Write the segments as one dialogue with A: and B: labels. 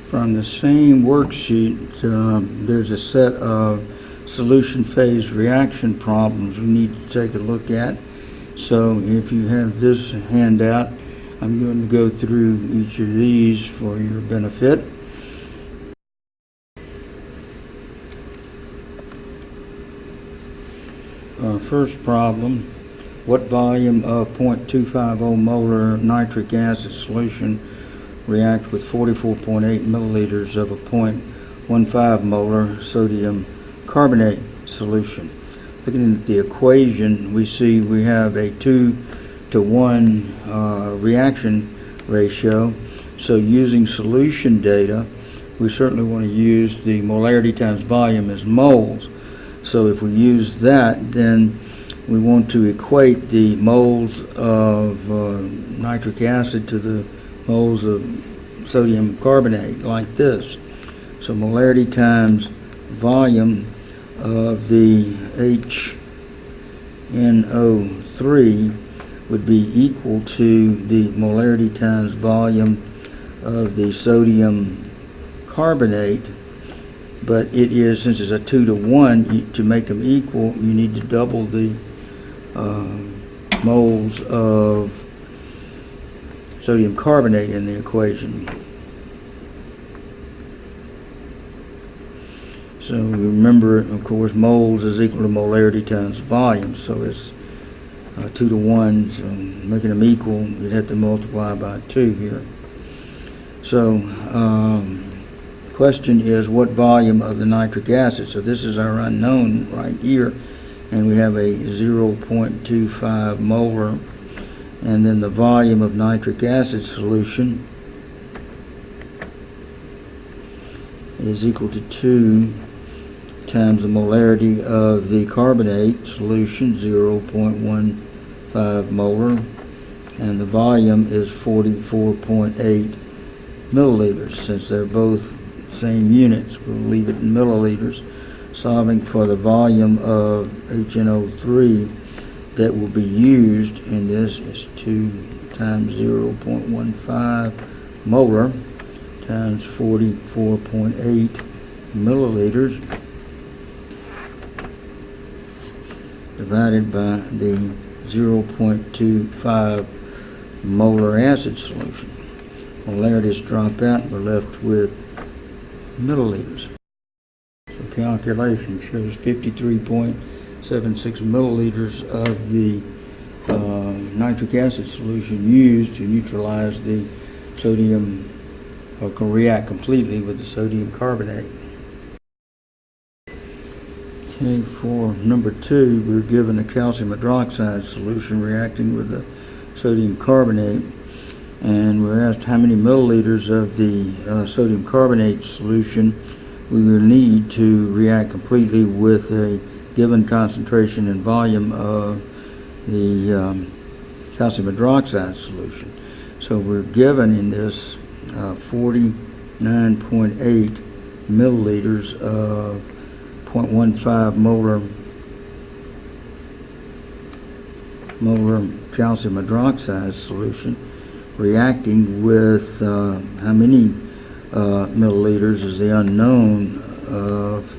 A: From the same worksheet, there's a set of solution phase reaction problems we need to take a look at. So if you have this handout, I'm going to go through each of these for your benefit. First problem, what volume of 0.250 molar nitric acid solution reacts with 44.8 milliliters of a 0.15 molar sodium carbonate solution? Looking at the equation, we see we have a 2-to-1 reaction ratio. So using solution data, we certainly want to use the molarity times volume as moles. So if we use that, then we want to equate the moles of nitric acid to the moles of sodium carbonate like this. So molarity times volume of the HNO3 would be equal to the molarity times volume of the sodium carbonate. But it is, since it's a 2-to-1, to make them equal, you need to double the moles of sodium carbonate in the equation. So remember, of course, moles is equal to molarity times volume. So it's 2-to-1, so making them equal, you'd have to multiply by 2 here. So question is, what volume of the nitric acid? So this is our unknown right here, and we have a 0.25 molar, and then the volume of nitric acid solution is equal to 2 times the molarity of the carbonate solution, 0.15 molar, and the volume is 44.8 milliliters. Since they're both same units, we'll leave it in milliliters. Solving for the volume of HNO3 that will be used in this is 2 times 0.15 molar times 44.8 milliliters divided by the 0.25 molar acid solution. Molarities drop out and we're left with milliliters. So calculation shows 53.76 milliliters of the nitric acid solution used to neutralize the sodium, or can react completely with the sodium carbonate. Okay, for number 2, we're given a calcium hydroxide solution reacting with the sodium carbonate, and we're asked how many milliliters of the sodium carbonate solution we will need to react completely with a given concentration and volume of the calcium hydroxide solution. So we're given in this 49.8 milliliters of 0.15 molar calcium hydroxide solution reacting with how many milliliters is the unknown of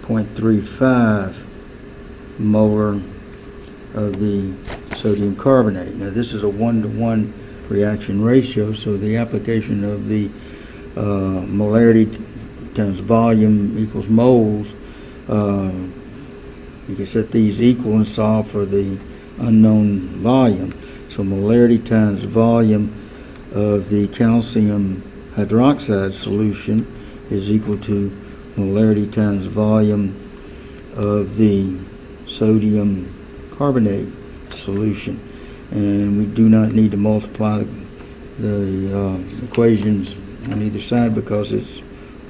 A: 0.35 molar of the sodium carbonate. Now this is a 1-to-1 reaction ratio, so the application of the molarity times volume equals moles, you can set these equal and solve for the unknown volume. So molarity times volume of the calcium hydroxide solution is equal to molarity times volume of the sodium carbonate solution. And we do not need to multiply the equations on either side because it's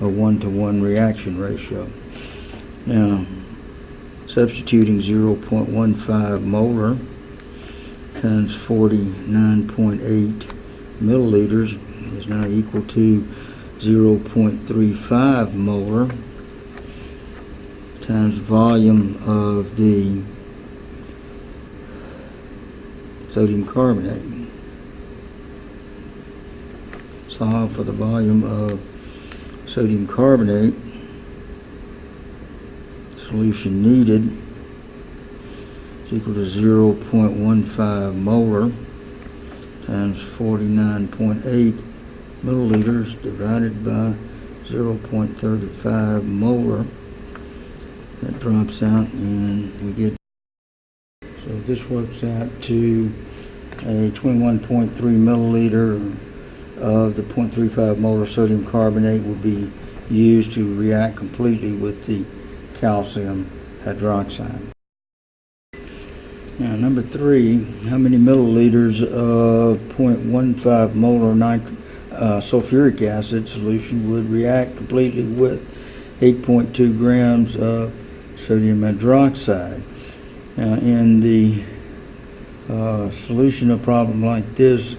A: a 1-to-1 reaction ratio. Now, substituting 0.15 molar times 49.8 milliliters is now equal to 0.35 molar times volume of the sodium carbonate. solve for the volume of sodium carbonate. Solution needed is equal to 0.15 molar times 49.8 milliliters divided by 0.35 molar. That drops out and we get, so this works out to a 21.3 milliliter of the 0.35 molar sodium carbonate will be used to react completely with the calcium hydroxide. Now, number 3, how many milliliters of 0.15 molar sulfuric acid solution would react completely with 8.2 grams of sodium hydroxide? Now, in the solution of a problem like this,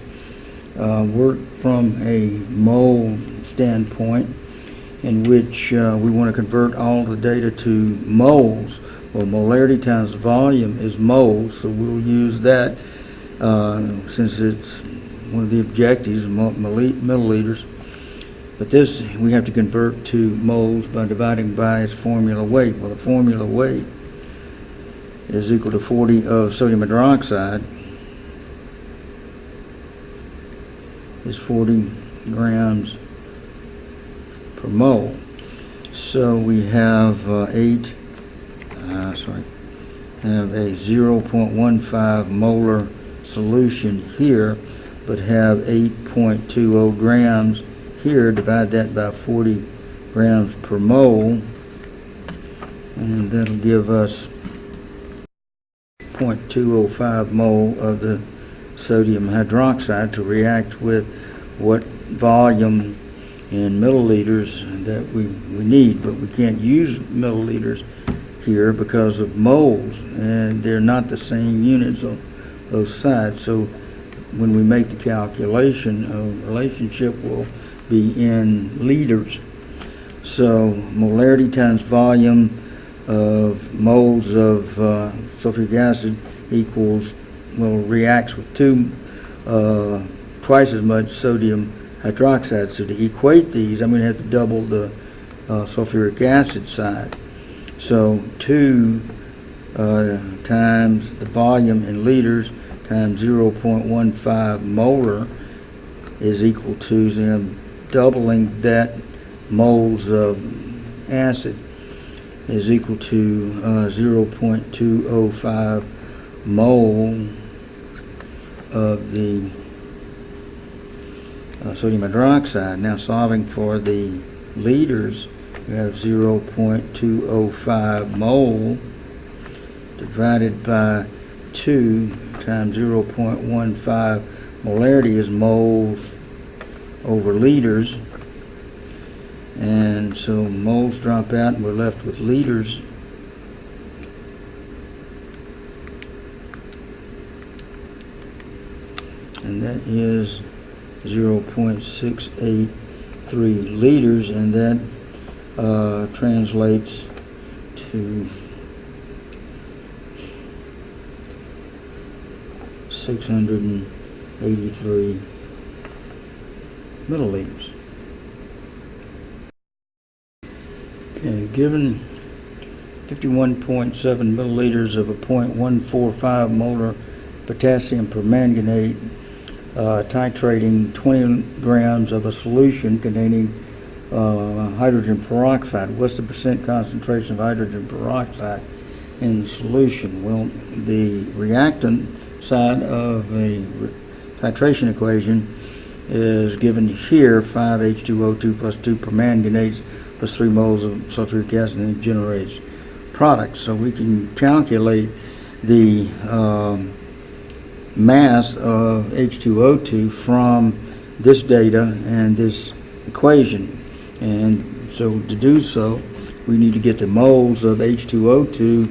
A: work from a mole standpoint, in which we want to convert all the data to moles. Well, molarity times volume is moles, so we'll use that since it's one of the objectives, milliliters. But this we have to convert to moles by dividing by its formula weight. Well, the formula weight is equal to 40 of sodium hydroxide is 40 grams per mole. So we have have a 0.15 molar solution here, but have 8.20 grams here. Divide that by 40 grams per mole, and that'll give us 0.205 mole of the sodium hydroxide to react with what volume in milliliters that we need. But we can't use milliliters here because of moles, and they're not the same units on both sides. So when we make the calculation, a relationship will be in liters. So molarity times volume of moles of sulfuric acid equals, well, reacts with twice as much sodium hydroxide. So to equate these, I'm going to have to double the sulfuric acid side. So 2 times the volume in liters times 0.15 molar is equal to them doubling that moles of acid is equal to 0.205 mole of the sodium hydroxide. Now, solving for the liters, we have 0.205 mole divided by 2 times 0.15 molarity is moles over liters, and so moles drop out and we're left with liters. And that is 0.683 liters, and that translates to 683 milliliters. Okay, given 51.7 milliliters of a 0.145 molar potassium permanganate, titrating 20 grams of a solution containing hydrogen peroxide. What's the percent concentration of hydrogen peroxide in the solution? Well, the reactant side of a titration equation is given here, 5H2O2 plus 2 permanganates plus 3 moles of sulfuric acid, and it generates products. So we can calculate the mass of H2O2 from this data and this equation. And so to do so, we need to get the moles of H2O2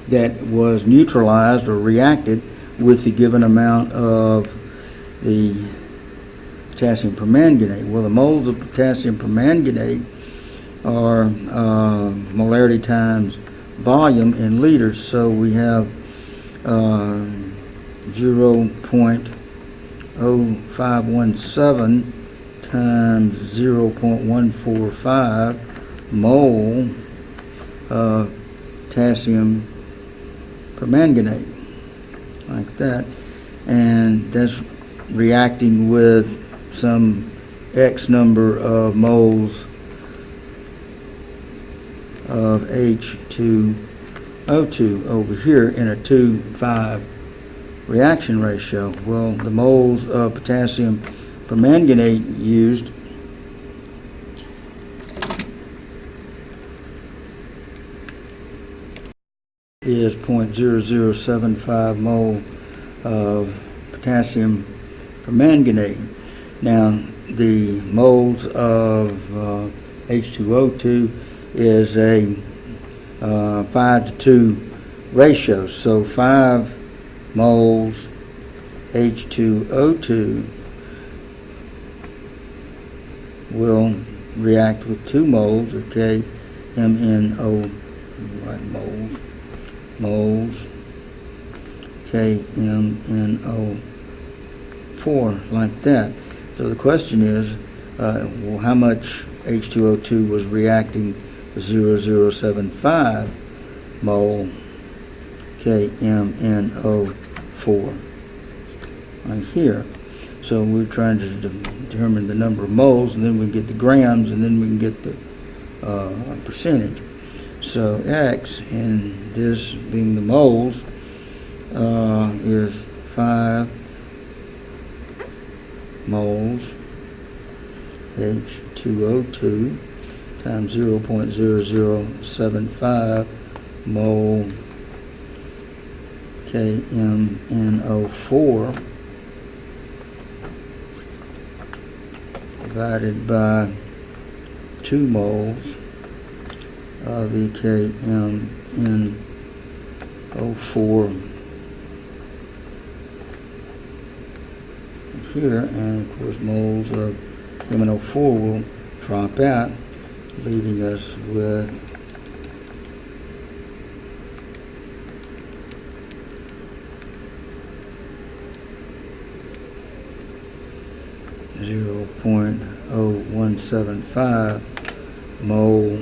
A: that was neutralized or reacted with the given amount of the potassium permanganate. Well, the moles of potassium permanganate are molarity times volume in liters. So we have 0.0517 times 0.145 mole of potassium permanganate, like that. And that's reacting with some X number of moles of H2O2 over here in a 2:5 reaction ratio. Well, the moles of potassium permanganate used is 0.0075 mole of potassium permanganate. Now, the moles of H2O2 is a 5:2 ratio. So 5 moles H2O2 will react with 2 moles of KMNO, right, moles KMNO4, like that. So the question is, well, how much H2O2 was reacting with 0.075 mole KMNO4 right here. So we're trying to determine the number of moles, and then we get the grams, and then we can get the percentage. So X, and this being the moles, is 5 moles H2O2 times 0.0075 mole KMNO4 divided by 2 moles of the KMNO4 here, and of course moles of MnO4 will drop out, leaving us with 0.0175 mole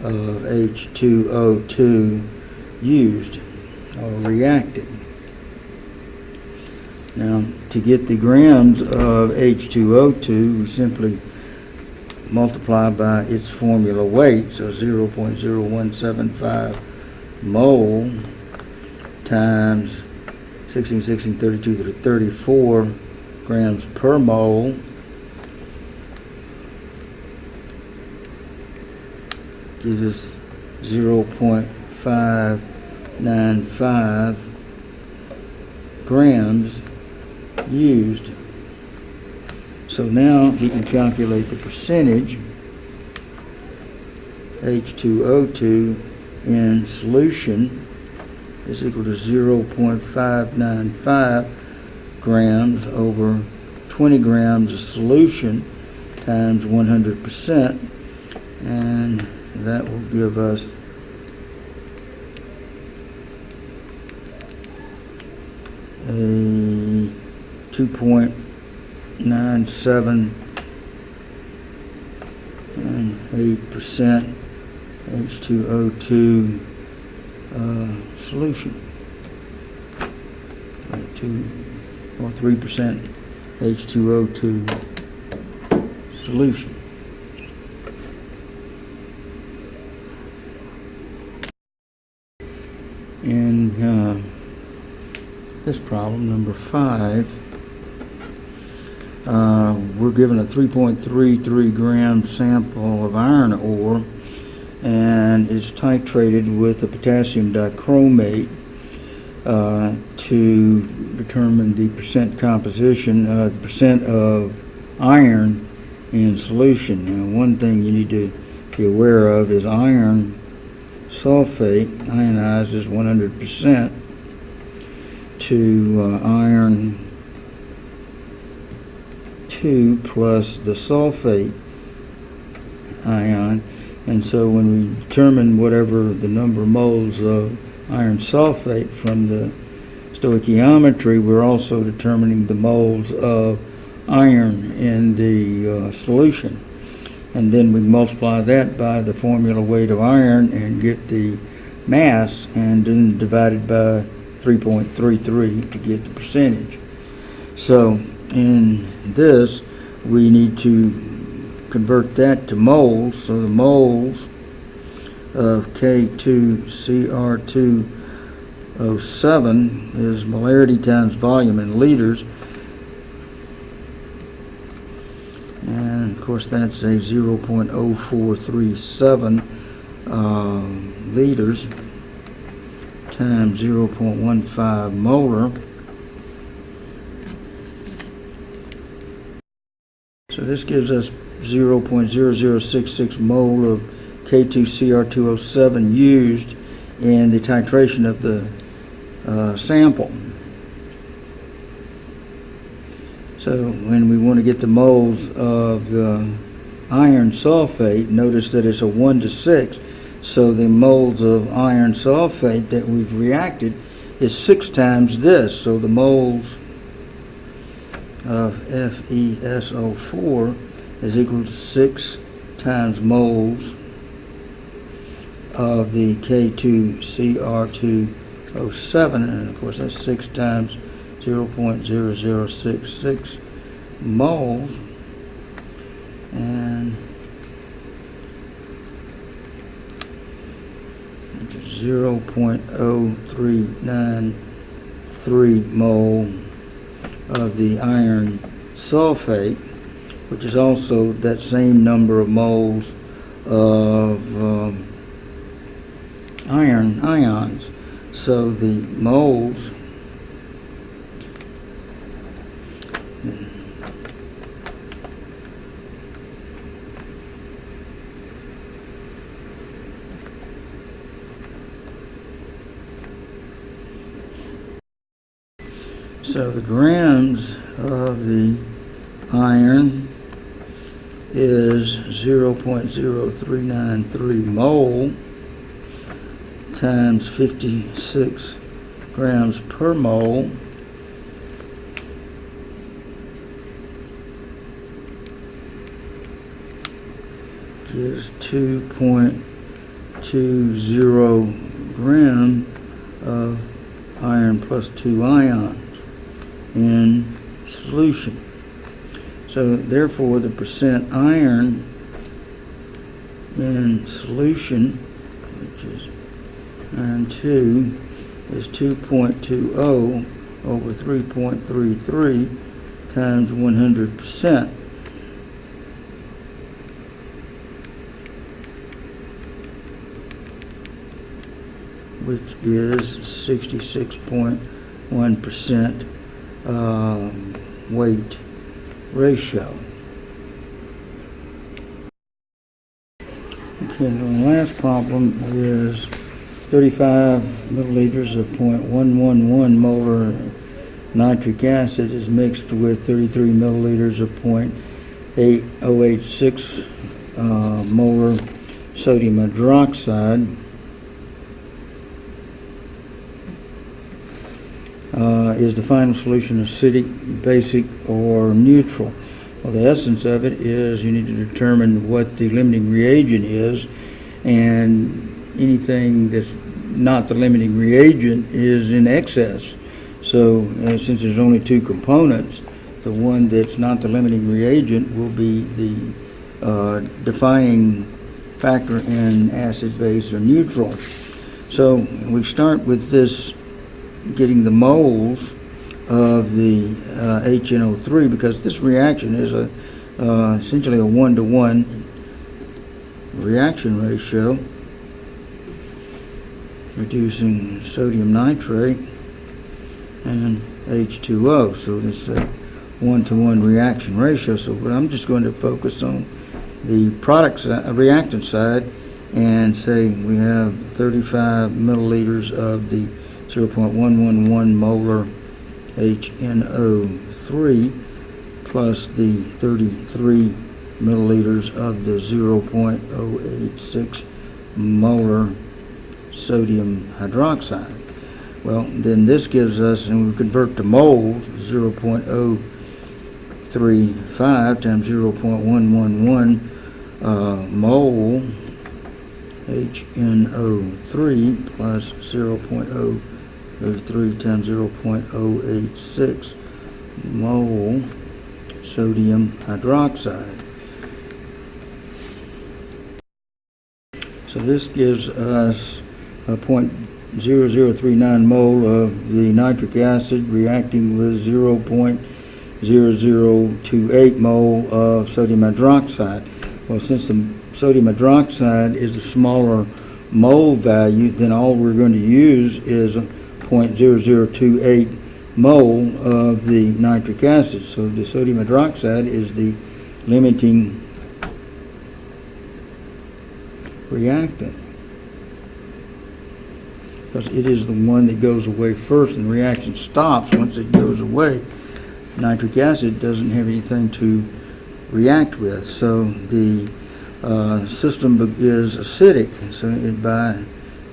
A: of H2O2 used or reacted. Now, to get the grams of H2O2, we simply multiply by its formula weight, so 0.0175 mole times 16, 32 to the 34 grams per mole gives us 0.595 grams used. So now we can calculate the percentage H2O2 in solution is equal to 0.595 grams over 20 grams of solution times 100%, and that will give us a 2.97% H2O2 solution, 2 or 3% H2O2 solution. In this problem, number 5, we're given a 3.33 gram sample of iron ore, and it's titrated with a potassium dichromate to determine the percent composition, percent of iron in solution. Now, one thing you need to be aware of is iron sulfate ionizes 100% to iron 2 plus the sulfate ion, and so when we determine whatever the number of moles of iron sulfate from the stoichiometry, we're also determining the moles of iron in the solution. And then we multiply that by the formula weight of iron and get the mass, and then divide it by 3.33 to get the percentage. So in this, we need to convert that to moles. So the moles of K2Cr2O7 is molarity times volume in liters. And of course that's a 0.0437 liters times 0.15 molar. So this gives us 0.0066 mole of K2Cr2O7 used in the titration of the sample. So when we want to get the moles of the iron sulfate, notice that it's a 1 to 6. So the moles of iron sulfate that we've reacted is 6 times this. So the moles of FeSO4 is equal to 6 times moles of the K2Cr2O7, and of course that's 6 times 0.0066 moles, and 0.0393 mole of the iron sulfate, which is also that same number of moles of iron ions. So the moles So the grams of the iron is 0.0393 mole times 56 grams per mole gives 2.20 gram of iron plus 2 ions in solution. So therefore the percent iron in solution, which is iron 2, is 2.20 over 3.33 times 100%. Which is 66.1% weight ratio. Okay, the last problem is 35 milliliters of 0.111 molar nitric acid is mixed with 33 milliliters of 0.8086 molar sodium hydroxide. Is the final solution acidic, basic, or neutral? Well, the essence of it is you need to determine what the limiting reagent is, and anything that's not the limiting reagent is in excess. So since there's only two components, the one that's not the limiting reagent will be the defining factor in acid, base, or neutral. So we start with this, getting the moles of the HNO3, because this reaction is essentially a 1-to-1 reaction ratio, reducing sodium nitrate and H2O. So this is a 1-to-1 reaction ratio. So I'm just going to focus on the product side, reactant side, and say we have 35 milliliters of the 0.111 molar HNO3 plus the 33 milliliters of the 0.086 molar sodium hydroxide. Well, then this gives us, and we convert to moles, 0.033 0.035 times 0.111 mole HNO3 plus 0.003 times 0.086 mole sodium hydroxide. So this gives us a 0.0039 mole of the nitric acid reacting with 0.0028 mole of sodium hydroxide. Well, since the sodium hydroxide is a smaller mole value, then all we're going to use is 0.0028 mole of the nitric acid. So the sodium hydroxide is the limiting reactant, because it is the one that goes away first, and the reaction stops once it goes away. Nitric acid doesn't have anything to react with, so the system is acidic. So it by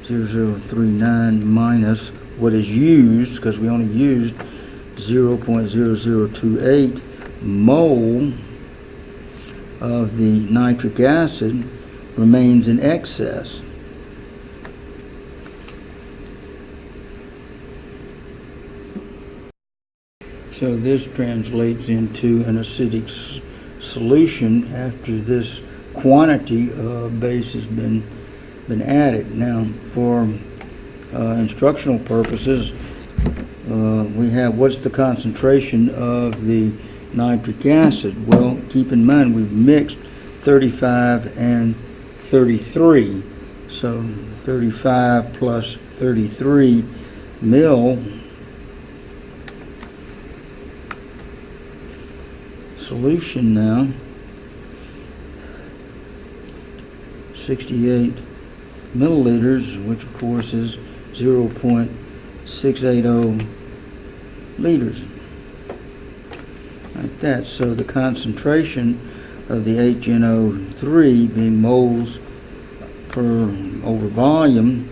A: 0.0039 minus what is used, because we only used 0.0028 mole of the nitric acid, remains in excess. So this translates into an acidic solution after this quantity of base has been added. Now, for instructional purposes, we have what's the concentration of the nitric acid. Well, keep in mind we've mixed 35 and 33. So 35 plus 33 mil solution now, 68 milliliters, which of course is 0.680 liters, like that. So the concentration of the HNO3, being moles per over volume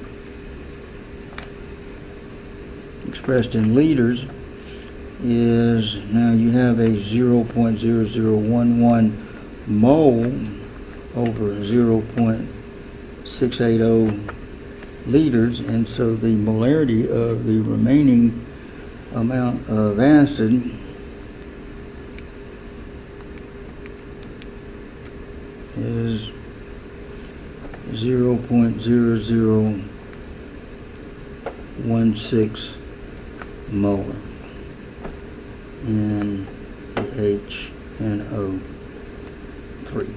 A: expressed in liters, is, now you have a 0.0011 mole over 0.680 liters, and so the molarity of the remaining amount of acid is 0.0016 molar in the HNO3.